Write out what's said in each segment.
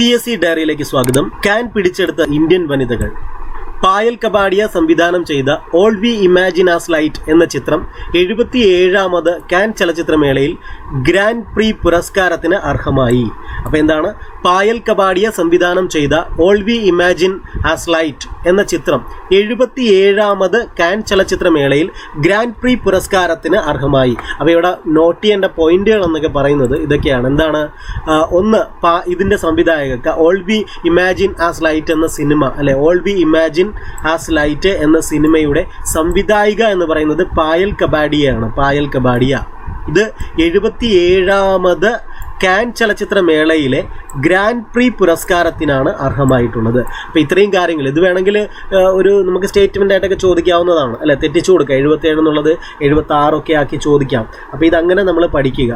PSC ഡയറിയിലേക്ക് സ്വാഗതം. Can പിടിച്ചെടുത്ത Indian വനിതകൾ. പായൽ കപാഡിയ സംവിധാനം ചെയ്ത all we imagine as light എന്ന ചിത്രം 77ാമത് കാൻ ചലച്ചിത്രമേളയിൽ ഗ്രാൻഡ് പ്രീ പുരസ്കാരത്തിന് അർഹമായി. അപ്പോൾ എന്താണ്? പായൽ കപാഡിയ സംവിധാനം ചെയ്ത all we imagine as light എന്ന ചിത്രം 77ാമത് കാൻ ചലച്ചിത്രമേളയിൽ ഗ്രാൻഡ് പ്രീ പുരസ്കാരത്തിന് അർഹമായി. അപ്പോൾ ഇവിടെ നോട്ട് ചെയ്യേണ്ട പോയിന്റുകൾ എന്നൊക്കെ പറയുന്നത് ഇതൊക്കെയാണ്. എന്താണ്? ഒന്ന്, ഇതിൻ്റെ സംവിധായക all we imagine as light എന്ന സിനിമ അല്ലെ, all we imagine as light എന്ന സിനിമയുടെ സംവിധായിക എന്ന് പറയുന്നത് പായൽ കപാഡിയയാണ്. പായൽ കപാഡിയ ഇത് 77ാമത് കാൻ ചലച്ചിത്രമേളയിലെ ഗ്രാൻഡ് പ്രീ പുരസ്കാരത്തിനാണ് അർഹമായിട്ടുള്ളത്. അപ്പോൾ ഇത്രയും കാര്യങ്ങൾ ഇത് വേണമെങ്കിൽ ഒരു നമുക്ക് സ്റ്റേറ്റ്മെൻ്റ് ആയിട്ടൊക്കെ ചോദിക്കാവുന്നതാണ് അല്ലെ, തെറ്റിച്ചു കൊടുക്കുക. 77 എന്നുള്ളത് 76 ഒക്കെ ആക്കി ചോദിക്കാം. അപ്പോൾ ഇതങ്ങനെ നമ്മൾ പഠിക്കുക.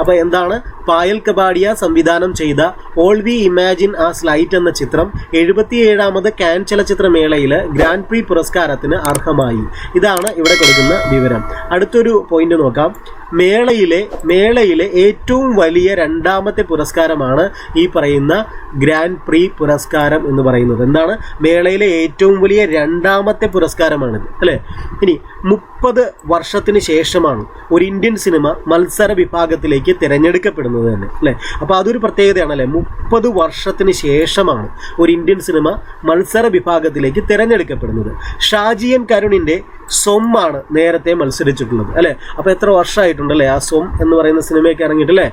അപ്പോൾ എന്താണ്? പായൽ കപാഡിയ സംവിധാനം ചെയ്ത all we imagine as light എന്ന ചിത്രം 77ാമത് കാൻ ചലച്ചിത്രമേളയിൽ ഗ്രാൻഡ് പ്രീ പുരസ്കാരത്തിന് അർഹമായി. ഇതാണ് ഇവിടെ കൊടുക്കുന്ന വിവരം. അടുത്തൊരു പോയിന്റ് നോക്കാം. മേളയിലെ ഏറ്റവും വലിയ രണ്ടാമത്തെ പുരസ്കാരമാണ് ഈ പറയുന്ന ഗ്രാൻഡ് പ്രീ പുരസ്കാരം എന്ന് പറയുന്നത്. എന്താണ്? മേളയിലെ ഏറ്റവും വലിയ രണ്ടാമത്തെ പുരസ്കാരമാണിത് അല്ലേ. ഇനി 30 വർഷത്തിന് ശേഷമാണ് ഒരു ഇന്ത്യൻ സിനിമ മത്സര വിഭാഗത്തിലേക്ക് തിരഞ്ഞെടുക്കപ്പെടുന്നത് തന്നെ അല്ലേ. അപ്പോൾ അതൊരു പ്രത്യേകതയാണല്ലേ. 30 വർഷത്തിന് ശേഷമാണ് ഒരു ഇന്ത്യൻ സിനിമ മത്സര വിഭാഗത്തിലേക്ക് തിരഞ്ഞെടുക്കപ്പെടുന്നത്. ഷാജിയൻ കരുണിൻ്റെ സ്വമാണ് നേരത്തെ മത്സരിച്ചിട്ടുള്ളത് അല്ലേ. അപ്പോൾ എത്ര വർഷമായിട്ടുണ്ടല്ലേ ആ സ്വം എന്ന് പറയുന്ന സിനിമയൊക്കെ ഇറങ്ങിയിട്ടല്ലേ.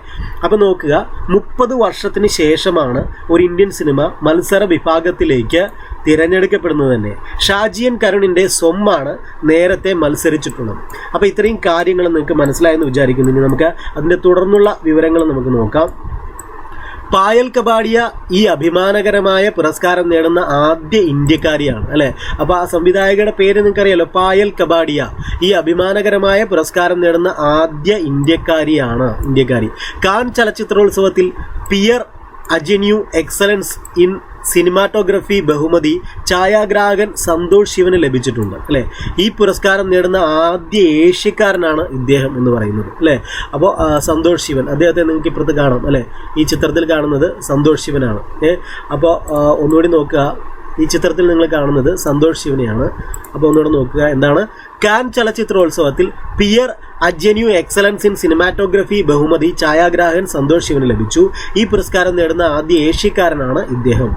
അപ്പോൾ നോക്കുക, 30 വർഷത്തിന് ശേഷമാണ് ഒരു ഇന്ത്യൻ സിനിമ മത്സര വിഭാഗത്തിലേക്ക് തിരഞ്ഞെടുക്കപ്പെടുന്നത് തന്നെ. ഷാജിയൻ കരുണിൻ്റെ സ്വമാണ് നേരത്തെ മത്സരിച്ചിട്ടുള്ളത്. അപ്പോൾ ഇത്രയും കാര്യങ്ങൾ നിങ്ങൾക്ക് മനസ്സിലായെന്ന് വിചാരിക്കുന്നു. ഇനി നമുക്ക് അതിൻ്റെ തുടർന്നുള്ള വിവരങ്ങൾ നമുക്ക് നോക്കാം. പായൽ കപാഡിയ ഈ അഭിമാനകരമായ പുരസ്കാരം നേടുന്ന ആദ്യ ഇന്ത്യക്കാരിയാണ് അല്ലേ. അപ്പോൾ ആ സംവിധായകയുടെ പേര് നിങ്ങൾക്കറിയാലോ, പായൽ കപാഡിയ. ഈ അഭിമാനകരമായ പുരസ്കാരം നേടുന്ന ആദ്യ ഇന്ത്യക്കാരി. കാൻ ചലച്ചിത്രോത്സവത്തിൽ പിയർ അജന്യൂ എക്സലൻസ് ഇൻ സിനിമാറ്റോഗ്രഫി ബഹുമതി ഛായാഗ്രാഹകൻ സന്തോഷ് ശിവന് ലഭിച്ചിട്ടുണ്ട് അല്ലേ. ഈ പുരസ്കാരം നേടുന്ന ആദ്യ ഏഷ്യക്കാരനാണ് ഇദ്ദേഹം എന്ന് പറയുന്നത് അല്ലേ. അപ്പോൾ സന്തോഷ് ശിവൻ, അദ്ദേഹത്തെ നിങ്ങൾക്ക് ഇപ്പുറത്ത് കാണാം അല്ലേ. ഈ ചിത്രത്തിൽ കാണുന്നത് സന്തോഷ് ശിവനാണ്. അപ്പോൾ ഒന്നുകൂടി നോക്കുക, ഈ ചിത്രത്തിൽ നിങ്ങൾ കാണുന്നത് സന്തോഷ് ശിവനെയാണ്. അപ്പോൾ ഒന്നുകൂടെ നോക്കുക. എന്താണ്? കാൻ ചലച്ചിത്രോത്സവത്തിൽ പിയർ അജന്യൂ എക്സലൻസ് ഇൻ സിനിമാറ്റോഗ്രഫി ബഹുമതി ഛായാഗ്രാഹകൻ സന്തോഷ് ശിവന് ലഭിച്ചു. ഈ പുരസ്കാരം നേടുന്ന ആദ്യ ഏഷ്യക്കാരനാണ് ഇദ്ദേഹം.